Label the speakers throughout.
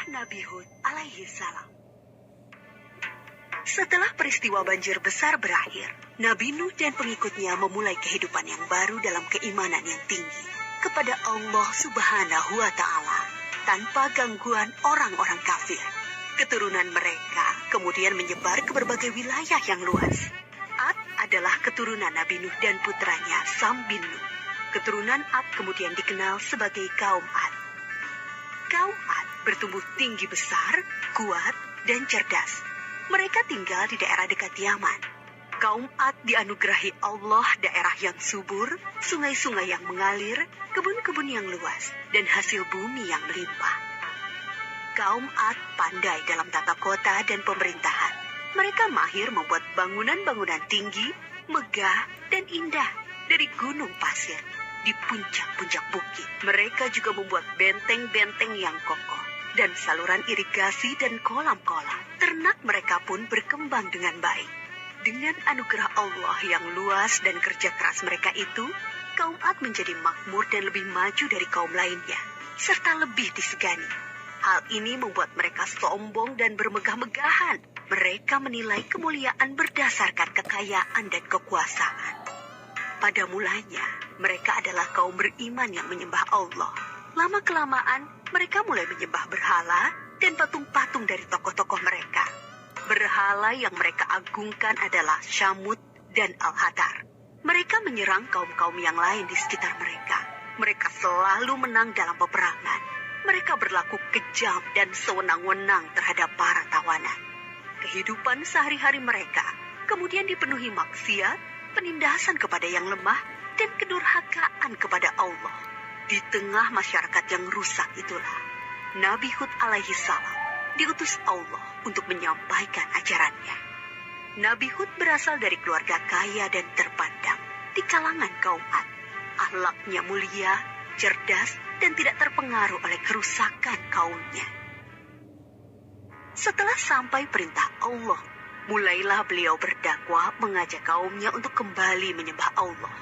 Speaker 1: Kisah Nabi Hud alaihi salam. Setelah peristiwa banjir besar berakhir, Nabi Nuh dan pengikutnya memulai kehidupan yang baru dalam keimanan yang tinggi kepada Allah Subhanahu wa Ta'ala, tanpa gangguan orang-orang kafir. Keturunan mereka kemudian menyebar ke berbagai wilayah yang luas. Ad adalah keturunan Nabi Nuh dan putranya Sam bin Nuh. Keturunan Ad kemudian dikenal sebagai kaum Ad. Kaum Ad bertumbuh tinggi besar, kuat, dan cerdas. Mereka tinggal di daerah dekat Yaman. Kaum Ad dianugerahi Allah daerah yang subur, sungai-sungai yang mengalir, kebun-kebun yang luas, dan hasil bumi yang melimpah. Kaum Ad pandai dalam tata kota dan pemerintahan. Mereka mahir membuat bangunan-bangunan tinggi, megah, dan indah dari gunung pasir di puncak-puncak bukit. Mereka juga membuat benteng-benteng yang kokoh dan saluran irigasi dan kolam-kolam. Ternak mereka pun berkembang dengan baik. Dengan anugerah Allah yang luas dan kerja keras mereka itu, kaum Ad menjadi makmur dan lebih maju dari kaum lainnya, serta lebih disegani. Hal ini membuat mereka sombong dan bermegah-megahan. Mereka menilai kemuliaan berdasarkan kekayaan dan kekuasaan. Pada mulanya, mereka adalah kaum beriman yang menyembah Allah. Lama-kelamaan, mereka mulai menyembah berhala dan patung-patung dari tokoh-tokoh mereka. Berhala yang mereka agungkan adalah Syamut dan Al-Hatar. Mereka menyerang kaum-kaum yang lain di sekitar mereka. Mereka selalu menang dalam peperangan. Mereka berlaku kejam dan sewenang-wenang terhadap para tawanan. Kehidupan sehari-hari mereka kemudian dipenuhi maksiat, penindasan kepada yang lemah, dan kedurhakaan kepada Allah. Di tengah masyarakat yang rusak itulah, Nabi Hud alaihi salam diutus Allah untuk menyampaikan ajarannya. Nabi Hud berasal dari keluarga kaya dan terpandang di kalangan kaum Ad. Akhlaknya mulia, cerdas, dan tidak terpengaruh oleh kerusakan kaumnya. Setelah sampai perintah Allah, mulailah beliau berdakwah mengajak kaumnya untuk kembali menyembah Allah.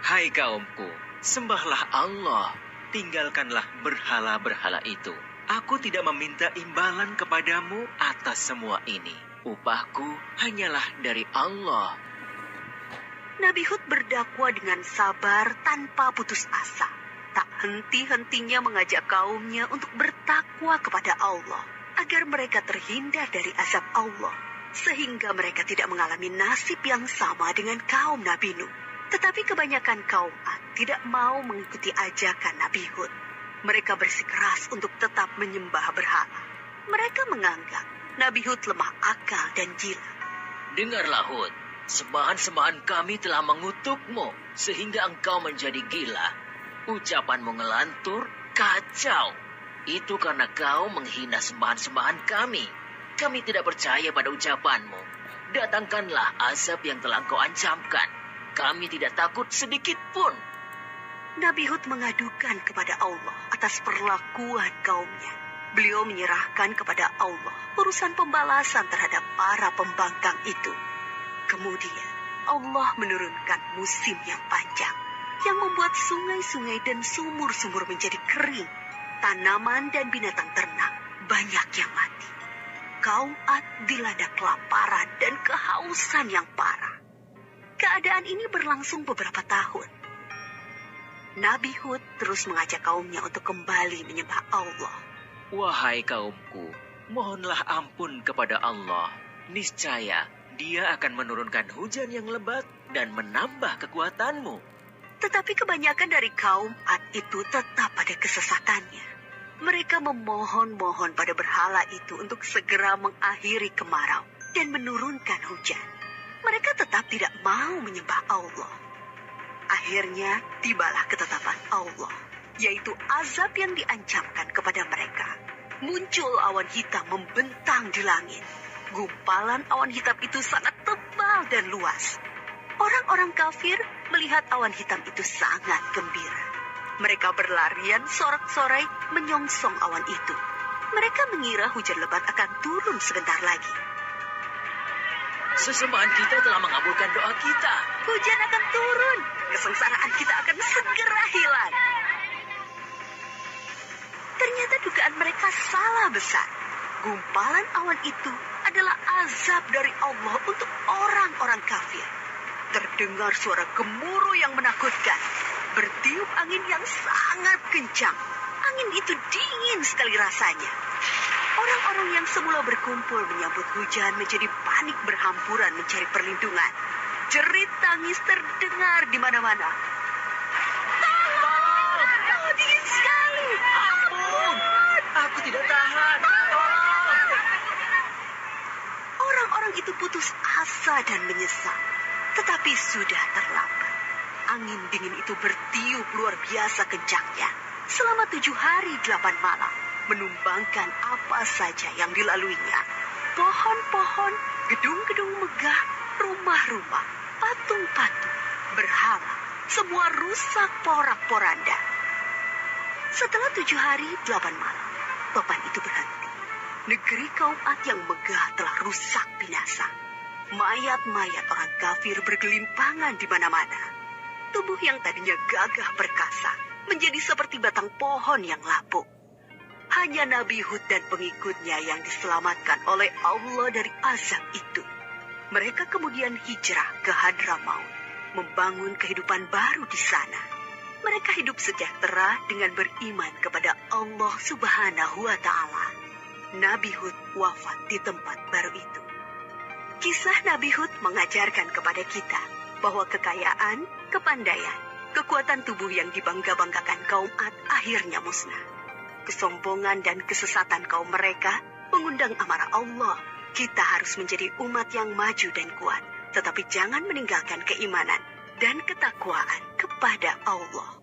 Speaker 2: Hai kaumku, sembahlah Allah, tinggalkanlah berhala-berhala itu. Aku tidak meminta imbalan kepadamu atas semua ini. Upahku hanyalah dari Allah.
Speaker 1: Nabi Hud berdakwah dengan sabar tanpa putus asa. Tak henti-hentinya mengajak kaumnya untuk bertakwa kepada Allah, agar mereka terhindar dari azab Allah, sehingga mereka tidak mengalami nasib yang sama dengan kaum Nabi Nuh. Tetapi kebanyakan kaum Ad tidak mau mengikuti ajakan Nabi Hud. Mereka bersikeras untuk tetap menyembah berhala. Mereka menganggap Nabi Hud lemah akal dan gila.
Speaker 2: Dengarlah Hud, sembahan-sembahan kami telah mengutukmu, sehingga engkau menjadi gila. Ucapanmu ngelantur, kacau. Itu karena kau menghina sembahan-sembahan kami. Kami tidak percaya pada ucapanmu. Datangkanlah azab yang telah engkau ancamkan. Kami tidak takut sedikit pun.
Speaker 1: Nabi Hud mengadukan kepada Allah atas perlakuan kaumnya. Beliau menyerahkan kepada Allah urusan pembalasan terhadap para pembangkang itu. Kemudian Allah menurunkan musim yang panjang yang membuat sungai-sungai dan sumur-sumur menjadi kering. Tanaman dan binatang ternak banyak yang mati. Kaum Ad dilanda kelaparan dan kehausan yang parah. Keadaan ini berlangsung beberapa tahun. Nabi Hud terus mengajak kaumnya untuk kembali menyembah Allah.
Speaker 2: Wahai kaumku, mohonlah ampun kepada Allah. Niscaya Dia akan menurunkan hujan yang lebat dan menambah kekuatanmu.
Speaker 1: Tetapi kebanyakan dari kaum Ad itu tetap pada kesesatannya. Mereka memohon-mohon pada berhala itu untuk segera mengakhiri kemarau dan menurunkan hujan. Mereka tetap tidak mau menyembah Allah. Akhirnya tibalah ketetapan Allah, yaitu azab yang diancamkan kepada mereka. Muncul awan hitam membentang di langit. Gumpalan awan hitam itu sangat tebal dan luas. Orang-orang kafir melihat awan hitam itu sangat gembira. Mereka berlarian sorak-sorai menyongsong awan itu. Mereka mengira hujan lebat akan turun sebentar lagi.
Speaker 2: Sesembahan kita telah mengabulkan doa kita.
Speaker 1: Hujan akan turun. Kesengsaraan kita akan segera hilang. Ternyata dugaan mereka salah besar. Gumpalan awan itu adalah azab dari Allah untuk orang-orang kafir. Terdengar suara gemuruh yang menakutkan. Bertiup angin yang sangat kencang. Angin itu dingin sekali rasanya. Orang-orang yang semula berkumpul menyambut hujan menjadi panik berhamburan mencari perlindungan. Jerit tangis terdengar di mana-mana. Tolong! Oh, dingin sekali!
Speaker 2: Ampun! Aku tidak tahan! Tolong!
Speaker 1: Orang-orang itu putus asa dan menyesal. Tetapi sudah terlambat. Angin dingin itu bertiup luar biasa kencangnya. Selama 7 hari 8 malam. Menumbangkan apa saja yang dilaluinya. Pohon-pohon, gedung-gedung megah, rumah-rumah, patung-patung, berhala, semua rusak porak-poranda. Setelah 7 hari 8 malam, topan itu berhenti. Negeri kaum Ad yang megah telah rusak binasa. Mayat-mayat orang kafir bergelimpangan di mana-mana. Tubuh yang tadinya gagah perkasa menjadi seperti batang pohon yang lapuk. Hanya Nabi Hud dan pengikutnya yang diselamatkan oleh Allah dari azab itu. Mereka kemudian hijrah ke Hadramaut, membangun kehidupan baru di sana. Mereka hidup sejahtera dengan beriman kepada Allah Subhanahu wa Ta'ala. Nabi Hud wafat di tempat baru itu. Kisah Nabi Hud mengajarkan kepada kita bahwa kekayaan, kepandaian, kekuatan tubuh yang dibangga-banggakan kaum Ad akhirnya musnah. Kesombongan dan kesesatan kaum mereka mengundang amarah Allah. Kita harus menjadi umat yang maju dan kuat, tetapi jangan meninggalkan keimanan dan ketakwaan kepada Allah.